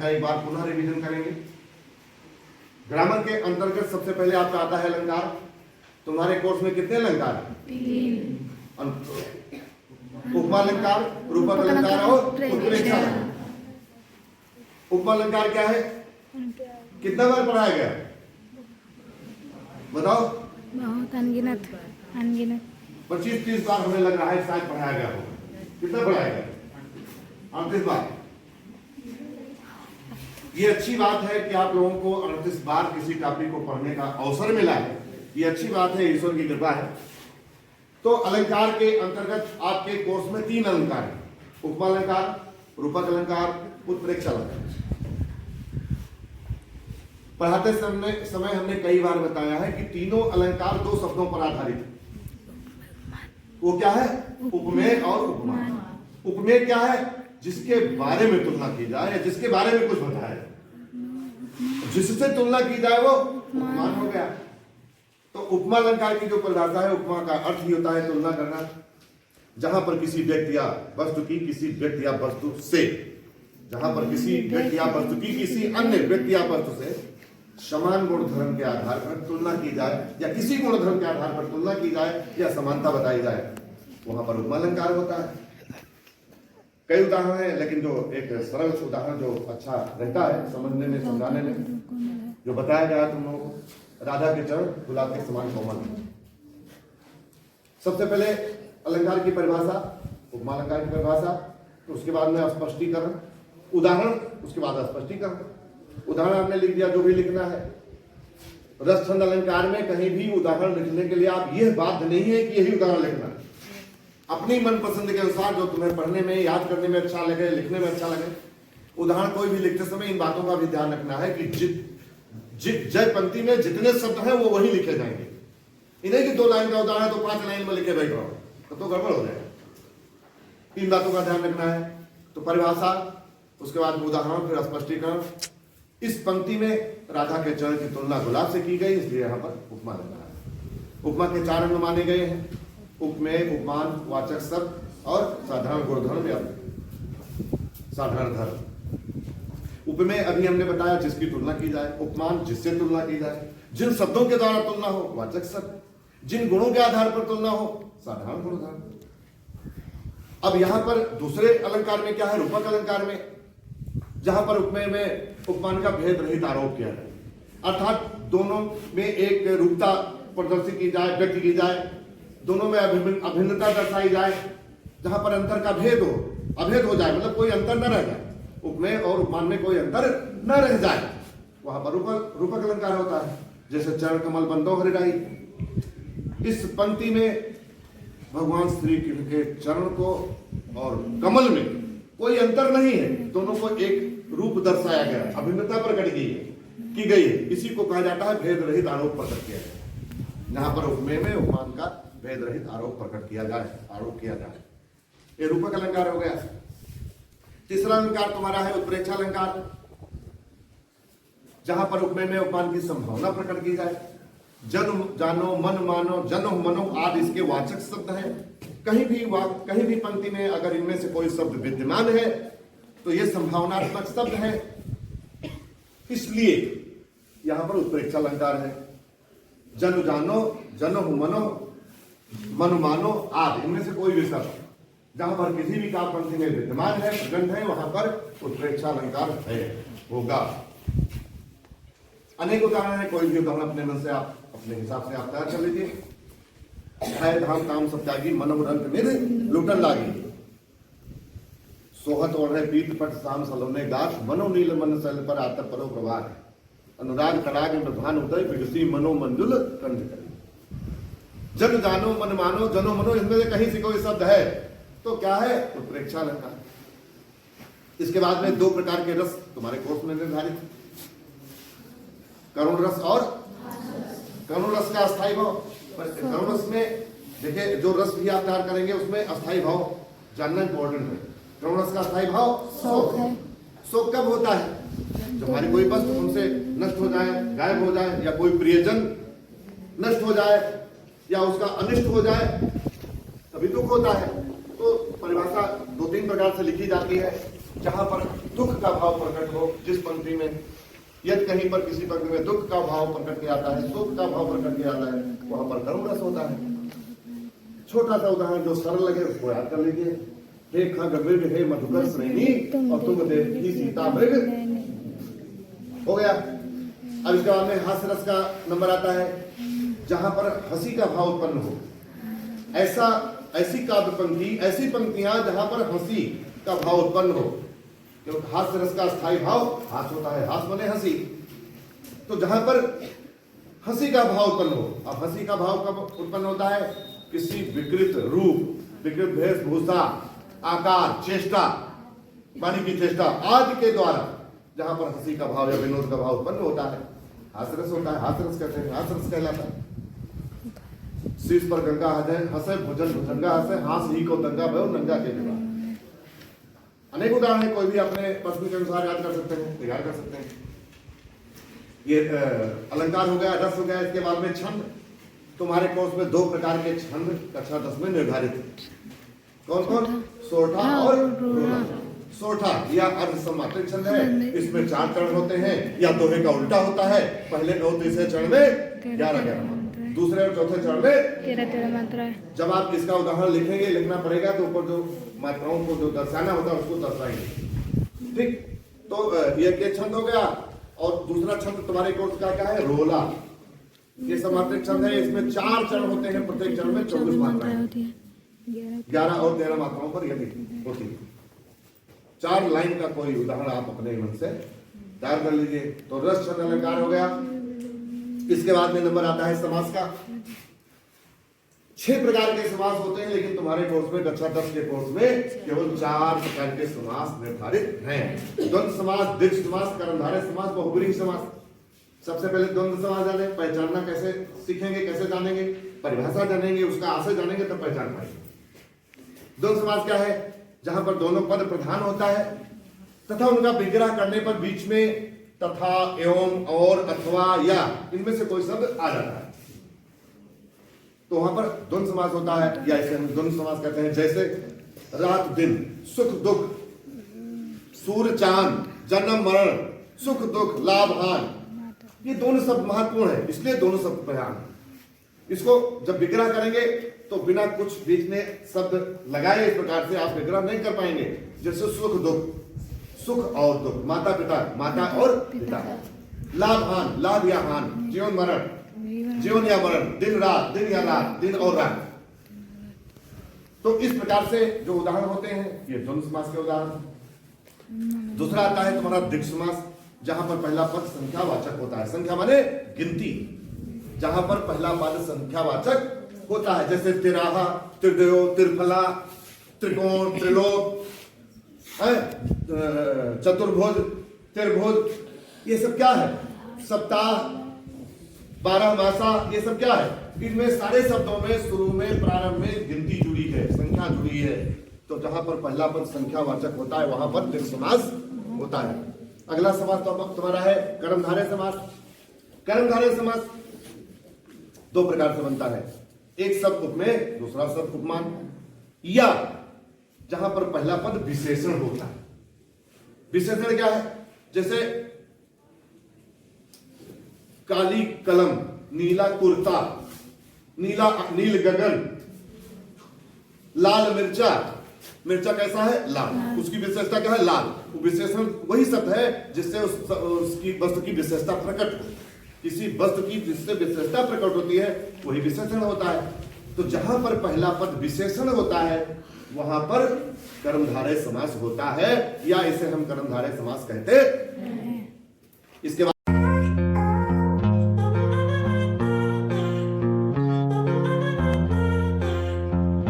का एक बार पुनः रिवीजन करेंगे। ग्रामर के अंतर्गत सबसे पहले आपका आता है अलंकार। तुम्हारे कोर्स में कितने अलंकार हैं? 3। उपमा अलंकार, रूपक अलंकार और उत्प्रेक्षा। उपमा अलंकार क्या है? कितना बार पढ़ाया गया बताओ? बहुत अनगिनत 25-30 बार हमें लग रहा है शायद पढ़ाया गया होगा। कितना पढ़ाया गया? 38 बार। ये अच्छी बात है कि आप लोगों को 38 बार किसी टॉपिक को पढ़ने का अवसर मिला है। ये अच्छी बात है, ईश्वर की कृपा है। तो अलंकार के अंतर्गत आपके कोर्स में 3 अलंकार हैं, उपमा अलंकार, रूपक अलंकार, उत्प्रेक्षा अलंकार। पढ़ाते समय हमने कई बार बताया है कि तीनों अलंकार 2 शब्दों पर आधारित है। वो क्या है? उपमेय और उपमान। उपमेय क्या है? जिसके बारे में तुलना की जाए या जिसके बारे में कुछ बताया जाए, जिससे तुलना की जाए वो उपमान हो गया। तो उपमा अलंकार की जो परिभाषा है, उपमा का अर्थ ही होता है तुलना करना, जहां पर किसी व्यक्ति या वस्तु की किसी व्यक्ति या वस्तु से, जहां पर किसी व्यक्ति या वस्तु की किसी अन्य व्यक्ति या वस्तु से समान गुण धर्म के आधार पर तुलना की जाए या किसी गुण धर्म के आधार पर तुलना की जाए या समानता बताई जाए, वहां पर उपमा अलंकार होता है। कई उदाहरण है, लेकिन जो एक सरल उदाहरण जो अच्छा रहता है समझने में, समझाने में, जो बताया गया तुम लोगों को, राधा के चरण गुलाब के समान कोमल। सबसे पहले अलंकार की परिभाषा, उपमा अलंकार की परिभाषा, तो उसके बाद में स्पष्टीकरण, उदाहरण, उसके बाद स्पष्टीकरण। उदाहरण आपने लिख दिया, जो भी लिखना है। रस छंद अलंकार में कहीं भी उदाहरण लिखने के लिए आप यह बाध्य नहीं है कि यही उदाहरण लिखना है। अपनी मनपसंद के अनुसार जो तुम्हें पढ़ने में, याद करने में अच्छा लगे, लिखने में अच्छा लगे, उदाहरण कोई भी लिखते समय इन बातों का भी ध्यान रखना है कि जय पंक्ति में जितने शब्द हैं वो वही लिखे जाएंगे। इन्हें कि 2 लाइन का उदाहरण तो 5 लाइन में लिखे बैठ रहा हूं तो गड़बड़ हो जाएगा। 3 बातों का ध्यान रखना है। तो परिभाषा, उसके बाद उदाहरण, फिर स्पष्टीकरण। इस पंक्ति में राधा के चरण की तुलना गुलाब से की गई, इसलिए यहां पर उपमा अलंकार है। उपमा के 4 अंग माने गए हैं, उपमेय, उपमान, वाचक शब्द और साधारण गुणधर्म या साधारण धर्म। उपमेय अभी हमने बताया जिसकी तुलना की जाए, उपमान जिससे तुलना की जाए, जिन शब्दों के द्वारा तुलना हो वाचक शब्द, जिन गुणों के आधार पर तुलना हो साधारण गुणधर्म। अब यहां पर दूसरे अलंकार में क्या है? रूपक अलंकार में, जहां पर उपमेय में उपमान का भेद रहित आरोप किया जाए, अर्थात दोनों में एक रूपता प्रदर्शित की जाए, व्यक्त की जाए, दोनों में अभिन्नता दर्शाई जाए, जहां पर अंतर का भेद हो, अभेद हो जाए, मतलब कोई अंतर न रह जाए, उपमेय और उपमान में कोई अंतर न रह जाए, वहां पर रूपक अलंकार होता है। जैसे चरण कमल बंदो हरिराई, इस पंक्ति में भगवान श्री कृष्ण के चरण को और कमल में कोई अंतर नहीं है, दोनों को एक रूप दर्शाया गया है, अभिन्नता प्रकट की गई है। इसी को कहा जाता है भेद रहित आरोप प्रकट किया जाए, जहां पर उपमेय में उपमान का भेद रहित आरोप प्रकट किया जाए, आरोप किया जाए। ये रूपक अलंकार हो गया। तीसरा अलंकार तुम्हारा है उत्प्रेक्षा अलंकार, जहां पर उपमेय में उपमान की संभावना प्रकट की जाए। जन जानो, मन मानो, जनो मनो आदि इसके वाचक शब्द हैं। कहीं भी पंक्ति में अगर इनमें से कोई शब्द विद्यमान है तो ये संभावनात्मक शब्द है, इसलिए यहां पर उत्प्रेक्षा अलंकार है। जन जानो, जनो मनो, मन मानो आदि, इनमें से कोई भी शब्द जहां पर किसी भी काव्य पंक्ति में विद्यमान है, प्रगंड है, वहां पर उत्प्रेक्षा अलंकार है, होगा। अनेक उदाहरण है, कोई भी उदाहरण अपने मन से आप अपने हिसाब से आप तैयार कर लीजिए। है धाम काम सब त्यागी, मनोरंग निध लुटन लागी, सोहत और है पीठ पट शाम सलोने गाछ, मनो नील मन सल पर आतर परो प्रभात, अनुराग कराग प्रधान उदय विगसी मनो मंजुल कंठ करी। जन जानो, मन मानो, जनो मनो, इनमें से कहीं से कोई शब्द है तो क्या है? उत्प्रेक्षा अलंकार। इसके बाद में 2 प्रकार के रस तुम्हारे कोर्स में निर्धारित, करुण रस और करुण रस का अस्थायी भाव। करुण रस में देखिए, जो रस भी आप तैयार करेंगे उसमें अस्थायी भाव जानना इंपॉर्टेंट है। करुण रस का अस्थायी भाव शोक है। शोक कब होता है? जब हमारी कोई वस्तु हमसे नष्ट हो जाए, गायब हो जाए, या कोई प्रियजन नष्ट हो जाए या उसका अनिष्ट हो जाए, तभी दुख होता है। तो परिभाषा 2-3 प्रकार से लिखी जाती है। जहां पर दुख का भाव प्रकट हो, जिस पंक्ति में यदि कहीं पर किसी पंक्ति में दुख का भाव प्रकट किया जाता है, सुख का भाव प्रकट किया जाता है, वहां पर करुण रस होता है। छोटा सा उदाहरण जो सरल लगे उसको याद कर लीजिए। हे खगमृग हे मधुकर श्रेणी और तुम देखी सीता मृग, हो गया। अब इसके बाद में हास्य रस का नंबर आता है, जहां पर हंसी का भाव उत्पन्न हो। ऐसी काव्य पंक्ति, ऐसी पंक्तियां जहां पर हंसी का भाव उत्पन्न हो, क्योंकि हास्य रस का स्थायी भाव हास होता है, हास बने हंसी। तो जहां पर हंसी का भाव उत्पन्न हो, अब हंसी का भाव कब उत्पन्न होता है? किसी विकृत रूप, विकृत वेशभूषा, आकार, चेष्टा, वाणी की चेष्टा आदि के द्वारा जहां पर हंसी का भाव या विनोद का भाव उत्पन्न होता है, हास्यरस होता है। हास्यरस कहते हैं, हास्यरस कहलाता है। शीश पर गंगा हंसे, भुजन भुजंगा हंसे, हास ही को दंगा भयो नंगा के विवाह। अनेक उदाहरण है, कोई भी अपने पसंद के अनुसार याद कर सकते हैं, तैयार कर सकते हैं। ये अलंकार हो गया, रस हो गया। इसके बाद में छंद। तुम्हारे कोर्स में 2 प्रकार के छंद कक्षा 10 में निर्धारित। कौन कौन? सोरठा और रोला। सोरठा या अर्ध समात्रिक छंद है, इसमें 4 चरण होते हैं, या दोहे का उल्टा होता है। पहले और तीसरे चरण में 11 मात्रा, दूसरे और चौथे चरण में 13 मात्रा है। जब आप इसका उदाहरण लिखेंगे, लिखना पड़ेगा, तो ऊपर जो मात्राओं को जो दर्शाना होता है उसको दर्शाएंगे। ठीक, तो ये छंद हो गया। और दूसरा छंद तुम्हारे कोर्स का क्या है? रोला। ये समात्रिक छंद है, इसमें 4 चरण होते हैं, प्रत्येक चरण में 24 मात्राएं होती है। 11 और 13 मात्राओं पर यदि होती है। 4 लाइन का कोई उदाहरण आप अपने मन से तैयार कर लीजिए। तो रस छंद अलंकार हो गया। इसके बाद में नंबर आता है समास का। 6 प्रकार के समास होते हैं, लेकिन तुम्हारे कोर्स में कक्षा 10 के कोर्स में केवल 4 प्रकार के समास निर्धारित हैं। द्वंद्व समास, दीर्घ समास, कर्मधारय समास, बहुब्रीहि समास। सबसे पहले द्वंद्व समास जाने, पहचानना कैसे सीखेंगे, कैसे जानेंगे? परिभाषा जानेंगे, उसका आशय जानेंगे तब पहचान पाएंगे। द्वंद्व समास क्या है? जहां पर दोनों पद प्रधान होता है तथा उनका विग्रह करने पर बीच में तथा, एवं, और, अथवा, या इनमें से कोई शब्द आ जाता है, तो वहां पर द्वंद्व समास होता है, या इसे हम द्वंद्व समास कहते हैं। जैसे रात दिन, सुख दुख, सूर्य चांद, जन्म मरण, सुख दुख, लाभ हानि, ये दोनों शब्द महत्वपूर्ण है, इसलिए दोनों शब्द प्रधान। इसको जब विग्रह करेंगे तो बिना कुछ बीच में शब्द लगाए इस प्रकार से आप विग्रह नहीं कर पाएंगे। जैसे सुख दुख, सुख और दुख, माता पिता, माता और पिता, लाभ हान, लाभ या हान, जीवन मरण, जीवन या मरण, दिन रात, दिन या रात, दिन और रात। तो इस प्रकार से जो उदाहरण होते हैं ये द्वंद्व समास के उदाहरण। दूसरा आता है तुम्हारा दीर्घ समास, जहां पर पहला पद संख्यावाचक होता है। संख्या माने गिनती, जहां पर पहला पद संख्यावाचक होता है। जैसे तिराहा, त्रिदयो, त्रिफला, त्रिकोण, त्रिलोक, चतुर्भुज, त्रिभुज, ये सब क्या है? सप्ताह, 12 मासा, ये सब क्या है? इनमें सारे शब्दों में शुरू में, प्रारंभ में गिनती जुड़ी है, संख्या जुड़ी है। तो जहां पर पहला पद संख्यावाचक होता है वहां पर दीर्घ समास होता है। अगला समास तो तुम्हारा है कर्मधारय समास। कर्मधारय समास 2 प्रकार से बनता है, एक शब्द उपमेय, दूसरा शब्द उपमान, या जहां पर पहला पद विशेषण होता है। विशेषण क्या है? जैसे काली कलम, नीला कुर्ता, नील गगन, लाल मिर्चा। मिर्चा कैसा है? लाल। उसकी विशेषता क्या है? लाल। विशेषण वही शब्द है जिससे उसकी वस्तु की विशेषता प्रकट हो। किसी वस्तु की जिससे विशेषता प्रकट होती है वही विशेषण होता है। तो जहां पर पहला पद विशेषण होता है वहां पर कर्मधारय समास होता है, या इसे हम कर्मधारय समास कहते हैं। इसके बाद